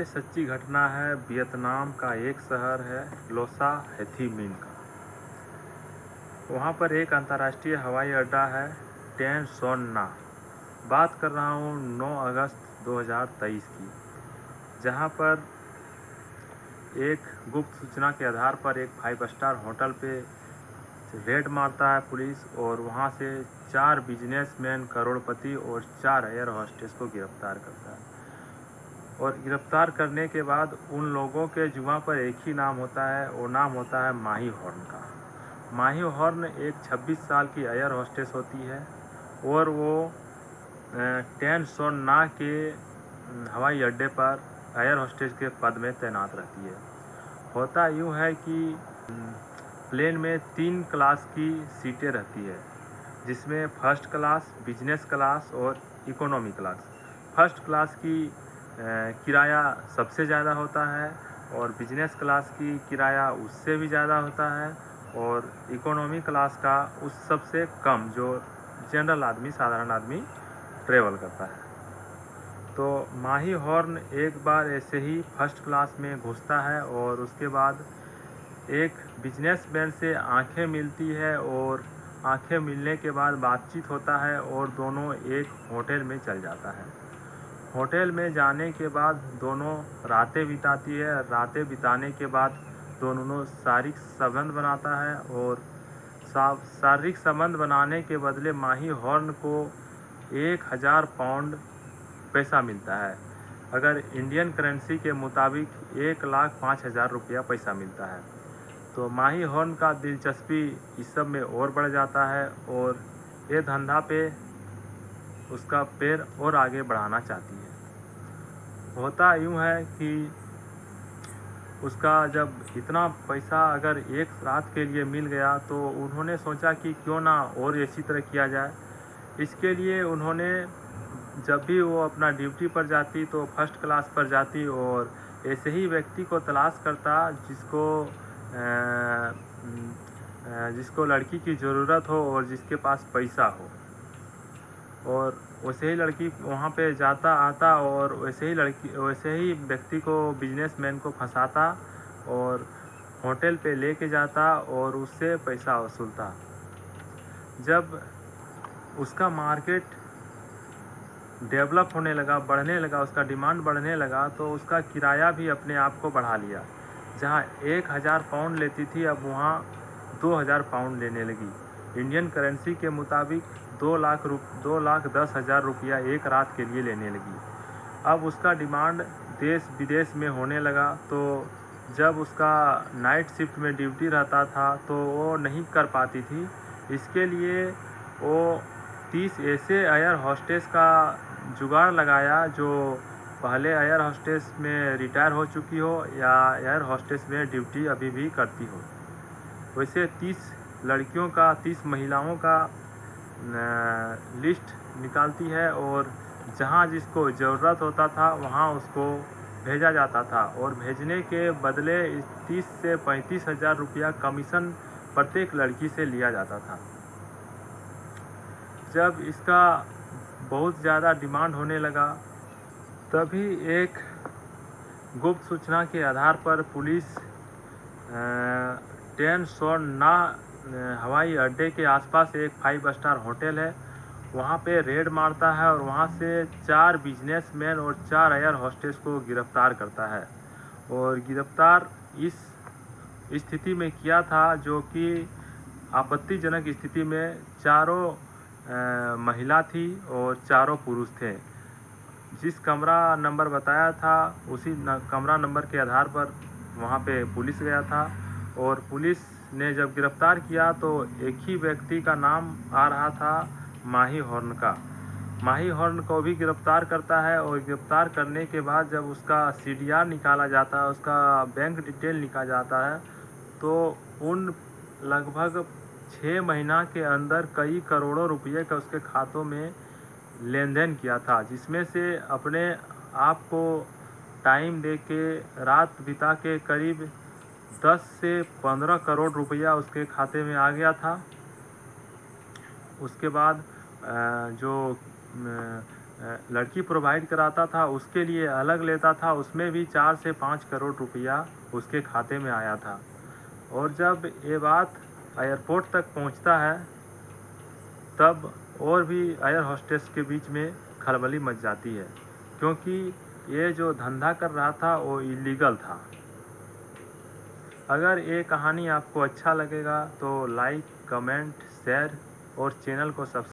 सच्ची घटना है वियतनाम का एक शहर है लोसा हेथी मिन का। वहाँ पर एक अंतर्राष्ट्रीय हवाई अड्डा है टेन सोन ना। बात कर रहा हूँ 9 अगस्त 2023 की, जहाँ पर एक गुप्त सूचना के आधार पर एक 5 स्टार होटल पे रेड मारता है पुलिस और वहाँ से 4 बिजनेसमैन करोड़पति और 4 एयर होस्टेस को गिरफ्तार करता है। और गिरफ्तार करने के बाद उन लोगों के जुबां पर एक ही नाम होता है, वो नाम होता है माही हॉर्न का। माही हॉर्न एक 26 साल की एयर होस्टेस होती है और वो टेन सोन ना के हवाई अड्डे पर एयर होस्टेस के पद में तैनात रहती है। होता यूँ है कि प्लेन में 3 क्लास की सीटें रहती है, जिसमें फर्स्ट क्लास, बिजनेस क्लास और इकोनॉमी क्लास। फर्स्ट क्लास की किराया सबसे ज़्यादा होता है और बिजनेस क्लास की किराया उससे भी ज़्यादा होता है और इकोनॉमी क्लास का उस सबसे कम, जो जनरल आदमी, साधारण आदमी ट्रेवल करता है। तो माही हॉर्न एक बार ऐसे ही फर्स्ट क्लास में घुसता है और उसके बाद एक बिजनेसमैन से आंखें मिलती है और आंखें मिलने के बाद बातचीत होता है और दोनों एक होटल में चल जाता है। होटल में जाने के बाद दोनों रातें बिताती है। रातें बिताने के बाद दोनों शारीरिक संबंध बनाता है और शारीरिक संबंध बनाने के बदले माही हॉर्न को 1000 पाउंड पैसा मिलता है। अगर इंडियन करेंसी के मुताबिक 1,05,000 रुपया पैसा मिलता है। तो माही हॉर्न का दिलचस्पी इस सब में और बढ़ जाता है और ये धंधा पे उसका पैर और आगे बढ़ाना चाहती है। होता यूँ है कि उसका जब इतना पैसा अगर एक रात के लिए मिल गया तो उन्होंने सोचा कि क्यों ना और इसी तरह किया जाए। इसके लिए उन्होंने जब भी वो अपना ड्यूटी पर जाती तो फर्स्ट क्लास पर जाती और ऐसे ही व्यक्ति को तलाश करता जिसको लड़की की ज़रूरत हो और जिसके पास पैसा हो, और वैसे ही लड़की वहाँ पे जाता आता और वैसे ही व्यक्ति को, बिजनेसमैन को फंसाता और होटल पे लेके जाता और उससे पैसा वसूलता। जब उसका मार्केट डेवलप होने लगा, बढ़ने लगा, उसका डिमांड बढ़ने लगा तो उसका किराया भी अपने आप को बढ़ा लिया। जहाँ 1000 पाउंड लेती थी अब वहाँ 2000 पाउंड लेने लगी। इंडियन करेंसी के मुताबिक 2,10,000 रुपया एक रात के लिए लेने लगी। अब उसका डिमांड देश विदेश में होने लगा। तो जब उसका नाइट शिफ्ट में ड्यूटी रहता था तो वो नहीं कर पाती थी। इसके लिए वो 30 ऐसे एयर होस्टेस का जुगाड़ लगाया जो पहले एयर होस्टेस में रिटायर हो चुकी हो या एयर होस्टेस में ड्यूटी अभी भी करती हो। वैसे 30 लड़कियों का, 30 महिलाओं का लिस्ट निकालती है और जहाँ जिसको ज़रूरत होता था वहाँ उसको भेजा जाता था और भेजने के बदले 30 से 35,000 रुपया कमीशन प्रत्येक लड़की से लिया जाता था। जब इसका बहुत ज़्यादा डिमांड होने लगा तभी एक गुप्त सूचना के आधार पर पुलिस टेन सोन ना हवाई अड्डे के आसपास एक 5 स्टार होटल है, वहाँ पे रेड मारता है और वहाँ से 4 बिजनेसमैन और 4 एयर होस्टेस को गिरफ्तार करता है। और गिरफ्तार इस स्थिति में किया था जो कि आपत्तिजनक स्थिति में, चारों महिला थी और चारों पुरुष थे। जिस कमरा नंबर बताया था उसी कमरा नंबर के आधार पर वहाँ पे पुलिस गया था और पुलिस ने जब गिरफ्तार किया तो एक ही व्यक्ति का नाम आ रहा था, माही हॉर्न का। माही हॉर्न को भी गिरफ्तार करता है और गिरफ्तार करने के बाद जब उसका CDR निकाला जाता है, उसका बैंक डिटेल निकाला जाता है, तो उन लगभग 6 महीना के अंदर कई करोड़ों रुपये का उसके खातों में लेन देन किया था, जिसमें से अपने आप को टाइम दे के रात बिता के करीब 10 से 15 करोड़ रुपया उसके खाते में आ गया था। उसके बाद जो लड़की प्रोवाइड कराता था उसके लिए अलग लेता था, उसमें भी 4 से 5 करोड़ रुपया उसके खाते में आया था। और जब ये बात एयरपोर्ट तक पहुंचता है तब और भी एयर होस्टेस के बीच में खलबली मच जाती है, क्योंकि ये जो धंधा कर रहा था वो इलीगल था। अगर ये कहानी आपको अच्छा लगेगा तो लाइक, कमेंट, शेयर और चैनल को सब्सक्राइब